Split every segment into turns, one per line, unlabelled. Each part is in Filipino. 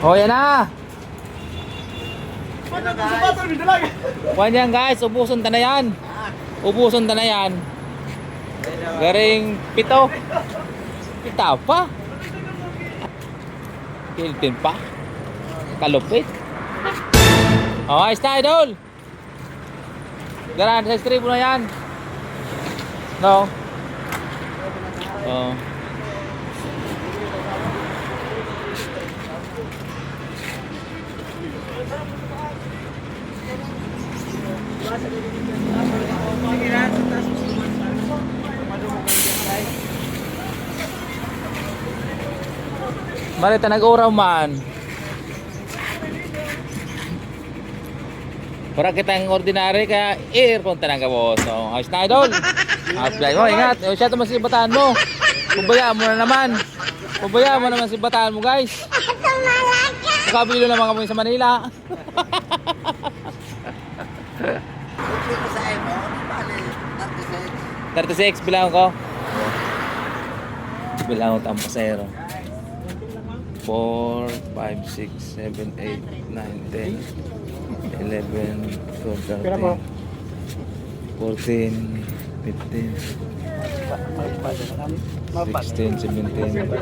Oh, yan na. Kuhan yan guys, ubuson ta na yan. Ubuson ta na yan. Garing pito. Pita pa. Kiltin pa. Kalupit. Oh, ayos na idol. Garan sa strip na yan. No. Oh. Marita nag-uraw man. Para kitang ordinary kaya earphone tanang boss. So, ayos na idol. Apply mo, ingat. Siya naman si bataan mo. Pabayaan mo na naman. Pabayaan mo naman si bataan mo guys. Nakabilo naman kami sa Manila. 36 bilang ko. Bilang ko ang pasero. 4, 5, 6, 7, 8, 9, 10, 11, 12, 13, 14, 15, 16, 17, 18,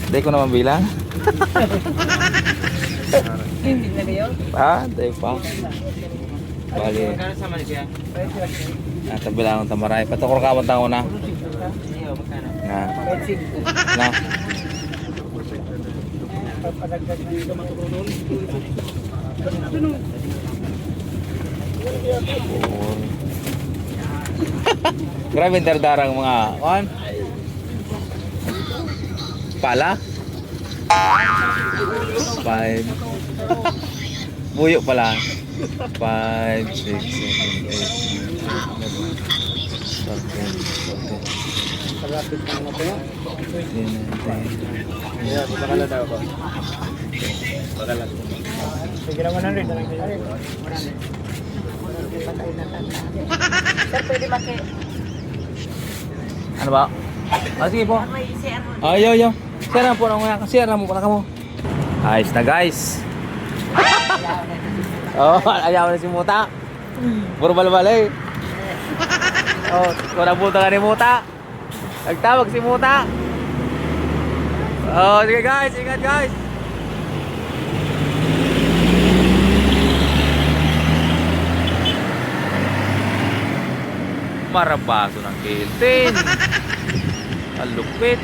Hindi ko naman bilang. Hindi pa. Bali. Tabilang ang tamaray. Patukor ka ang taon na. Nga. Na. Grabe dardarang mga on. Pala. 5. Buyo pala. 5, 6, 7, 8, 9, 10, 11, 12, 13, 14, 15, 16, 17, 18, 19, 20.
Yeah, bakala daw ko. Bakala. Sige na 100 na lang.
Sir, pwede maki...
Ano ba? Ah, sige po. Ayo. Share na po na muna. Share na mo pala kamo. Ayos na guys. Oh, ayaw na si Muta. Puro balbalay. Oh, wala puto ka ni Muta. Nagtawag si Muta. Oh, sige guys, ingat guys. Marabaso ng kiltin. Alupit.